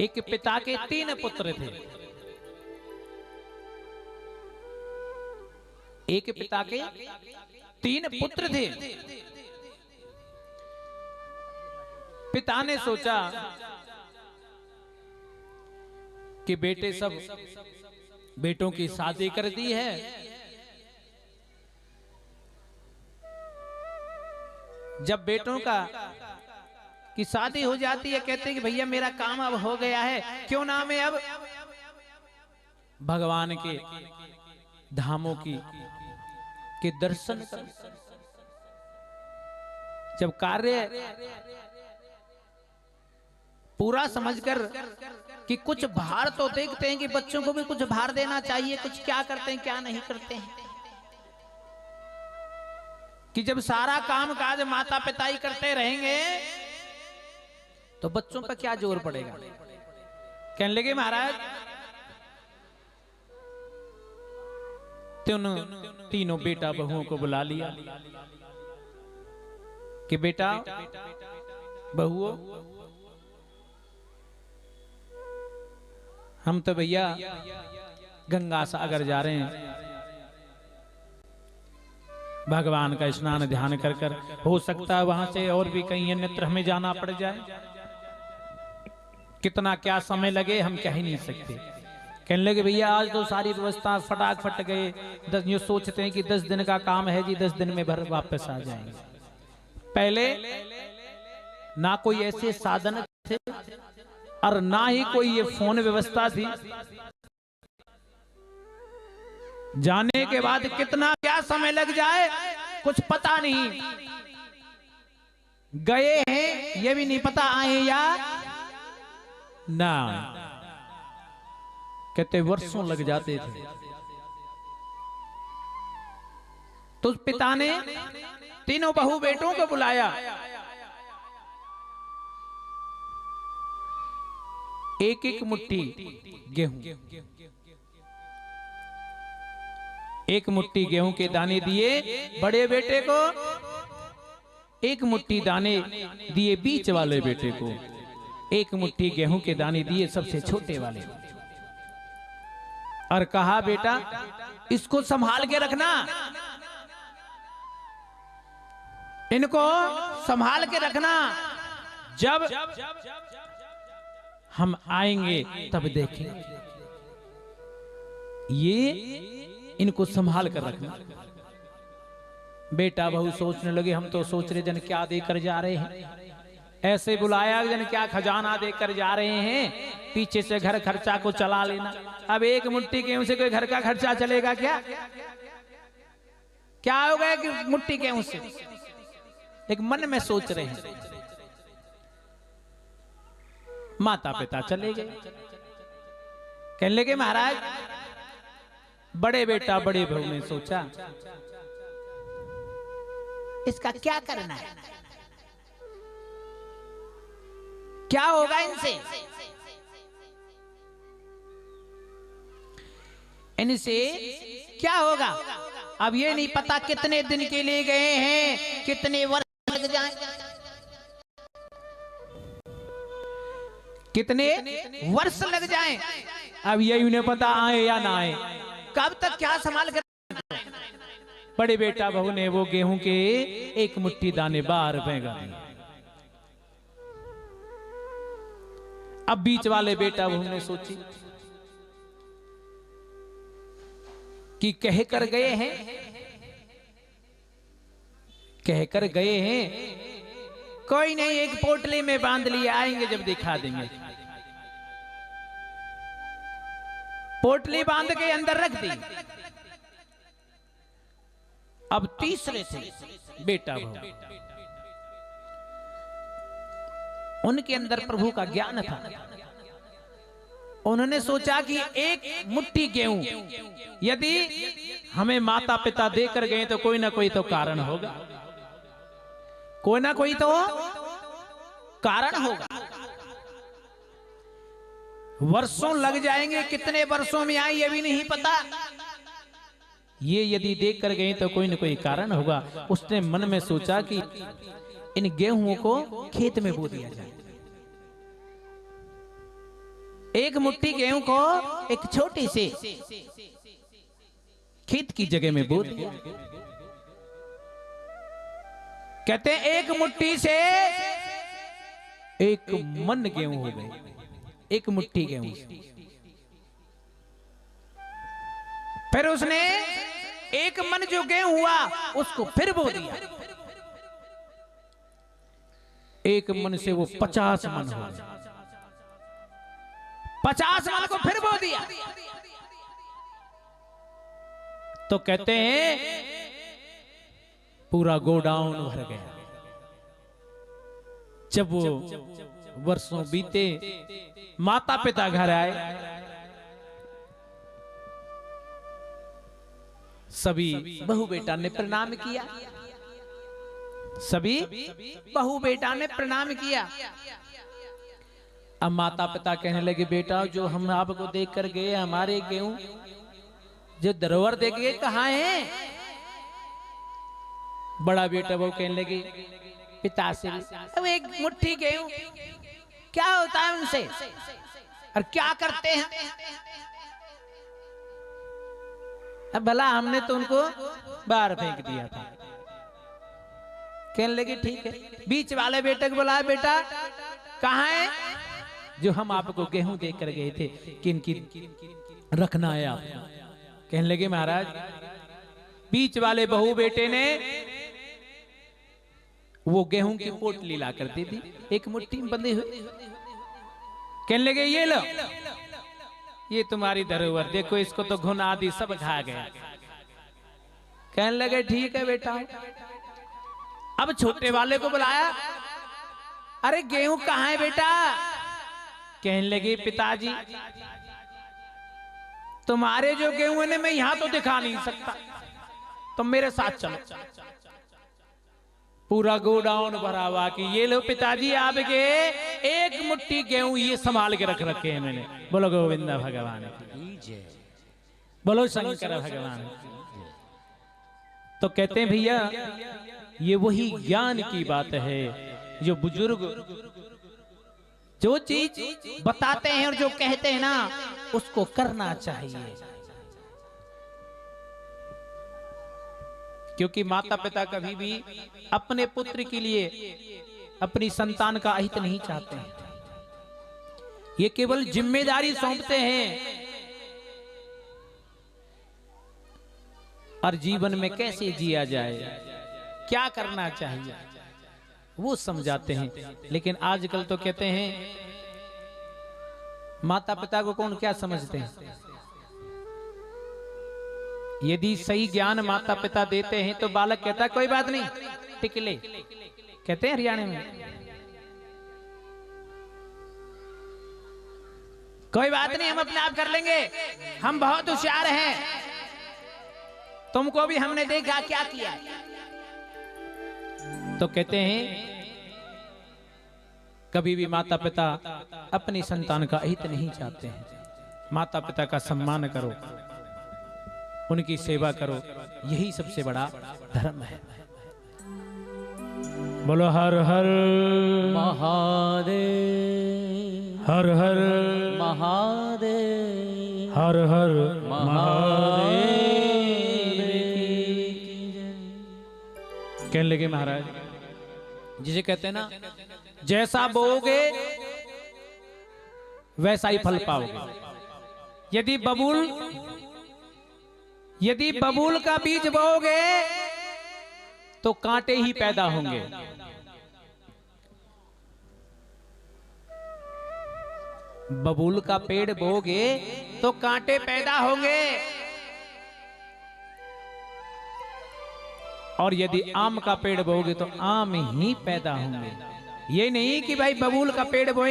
एक पिता के 3 पुत्र थे। एक पिता के 3 पुत्र थे। पिता ने सोचा कि बेटे सब बेटों की शादी कर दी है, जब बेटों का की शादी हो जाती है कहते हैं कि भैया मेरा काम अब हो गया है, क्यों ना मैं अब भगवान के धामों के दर्शन कर। जब कार्य पूरा समझकर कि कुछ भार तो देखते हैं कि बच्चों को भी कुछ भार देना चाहिए, कुछ क्या करते हैं क्या नहीं करते हैं, कि जब सारा काम काज माता पिता ही करते रहेंगे तो बच्चों पर क्या जोर पड़ेगा। कहने लगे महाराज तीनों बेटा बहुओं को बुला लिया कि बेटा बहुओं हम तो भैया गंगा सागर जा रहे हैं, भगवान का स्नान ध्यान कर कर हो सकता है वहां से और भी कहीं अन्यत्र हमें जाना पड़ जाए, कितना क्या समय लगे हम कह ही नहीं सकते। कहने लगे भैया आज तो सारी व्यवस्था फटाक फट गए, ये सोचते हैं कि 10 दिन का काम है जी, 10 दिन में भर वापस आ जाएंगे। पहले ना कोई ऐसे साधन थे और ना ही कोई ये फोन व्यवस्था थी, जाने के बाद कितना क्या समय लग जाए कुछ पता नहीं, गए हैं ये भी नहीं पता आए या ना, कहते वर्षों लग जाते थे। तो पिता ने तीनों बहू बेटों को बुलाया, एक एक मुट्ठी गेहूं, एक मुट्ठी गेहूं के दाने दिए बड़े बेटे को, एक मुट्ठी दाने दिए बीच वाले बेटे को, एक मुट्ठी गेहूं के दाने दिए सबसे छोटे वाले, और कहा बेटा इसको संभाल के रखना, इनको संभाल के रखना, जब हम आएंगे तब देखेंगे, ये इनको संभाल कर रखना। बेटा बहू सोचने लगे हम तो सोच रहे जन क्या देकर जा रहे हैं, ऐसे बुलाया जन क्या खजाना देकर जा रहे हैं, पीछे से घर खर्चा को चला लेना। अब एक मुट्ठी गेहूं से कोई घर का खर्चा चलेगा क्या? क्या हो गया कि मुट्ठी गेहूं से एक मन में सोच रहे हैं। माता पिता चले गए, कहने लगे महाराज बड़े बेटा बड़े बहू ने सोचा इसका क्या करना है, क्या होगा इनसे, इनसे क्या होगा। अब ये नहीं पता कितने दिन के लिए गए हैं, कितने वर्ष लग जाए, कितने वर्ष लग जाएं, अब ये उन्हें पता आए या ना आए, कब तक क्या संभाल कर। बड़े बेटा बहू ने वो गेहूं के एक मुट्ठी दाने बाहर फेंका, अब बीच वाले बेटा बहू ने सोची कि कह कर गए हैं, कह कर गए हैं, कोई नहीं एक पोटली में बांध लिया, आएंगे जब दिखा देंगे। पोटली बांध के अंदर रख दी। अब तीसरे थे बेटा बहू, उनके अंदर प्रभु का ज्ञान था, उन्होंने सोचा कि एक मुट्ठी गेहूं यदि हमें माता पिता देकर गए तो कोई ना कोई तो कारण होगा, कोई ना कोई तो कारण होगा। वर्षों लग जाएंगे, कितने वर्षों में आए ये भी नहीं पता, ये यदि देख कर गए तो कोई न कोई कारण होगा। उसने मन में सोचा कि इन गेहूं को खेत में बो दिया जाए। एक मुट्ठी गेहूं को एक छोटी सी खेत की जगह में बो दिया। कहते हैं एक मुट्ठी से एक मन गेहूं हो गए, एक मुट्ठी गेहूं। फिर उसने एक मन जो गेहूं हुआ उसको फिर बो दिया। एक मन से वो 50 मन हो गया, 50 मन को फिर बो दिया। तो कहते हैं पूरा गोडाउन भर गया। जब वो वर्षों बीते, माता पिता घर आए, सभी बहू बेटा ने प्रणाम किया, सभी बहू बेटा ने प्रणाम किया। अब माता पिता कहने लगे, बेटा जो हम आपको देख कर गए, हमारे गेहूं जो धरोहर दे गए कहाँ है? बड़ा बेटा वो कहने लगे पिता से, अब एक मुट्ठी गेहूं क्या होता है उनसे, और क्या करते हैं? अब भला हमने तो उनको बाहर फेंक दिया था। कहने लगे ठीक है। बीच वाले बेटे को बुलाया, बेटा कहाँ है जो हम आपको गेहूं देकर कर गए थे, किन किन रखना है आपको? कहने लगे महाराज, बीच वाले बहू बेटे ने वो गेहूं की पोटली ला कर दे दी, एक मुट्ठी में बंधी हुई। कहने लगे ये लो, ये तुम्हारी धरोहर, देखो इसको तो घुन आदि सब खा गया। कहने लगे ठीक है बेटा। अब छोटे वाले को बुलाया, अरे गेहूं कहाँ है बेटा? कहने लगे पिताजी तुम्हारे जो गेहूं है मैं यहां तो दिखा नहीं सकता, तुम मेरे साथ चलो। पूरा गोडाउन भरा हुआ कि ये लो पिताजी आपके एक मुट्ठी गेहूं ये संभाल के रख रखे हैं मैंने। बोलो गोविंदा भगवान की जय, बोलो शंकर भगवान की। तो कहते हैं भैया ये वही ज्ञान की बात है जो बुजुर्ग जो चीज बताते हैं और जो कहते हैं ना उसको करना चाहिए। क्योंकि माता पिता कभी भी अपने पुत्र के लिए अपनी संतान का अहित नहीं चाहते हैं, ये केवल जिम्मेदारी सौंपते हैं और जीवन में कैसे जिया जाए, क्या करना चाहिए वो समझाते हैं। लेकिन आजकल तो कहते हैं माता पिता को कौन क्या समझते हैं। यदि सही ज्ञान माता पिता देते हैं तो बालक कहता है कोई बात नहीं टिकले, कहते हैं हरियाणा में, कोई बात नहीं हम अपने आप कर लेंगे, हम बहुत होशियार हैं, तुमको भी हमने देखा क्या किया। तो कहते हैं कभी भी माता पिता अपनी संतान का हित नहीं चाहते हैं। माता पिता का सम्मान करो, उनकी सेवा करो, यही सबसे बड़ा धर्म है। बोलो हर हर महादेव, हर हर महादेव, हर हर महादेव। कहने लगे महाराज, जिसे कहते हैं ना जैसा बोओगे वैसा ही फल पाओगे। यदि बबूल का बीज बोओगे तो कांटे ही पैदा होंगे, बबूल का पेड़ बोओगे तो कांटे पैदा होंगे, और यदि आम का पेड़ बोओगे तो आम ही पैदा होंगे। ये नहीं कि भाई बबूल का पेड़ बोएंगे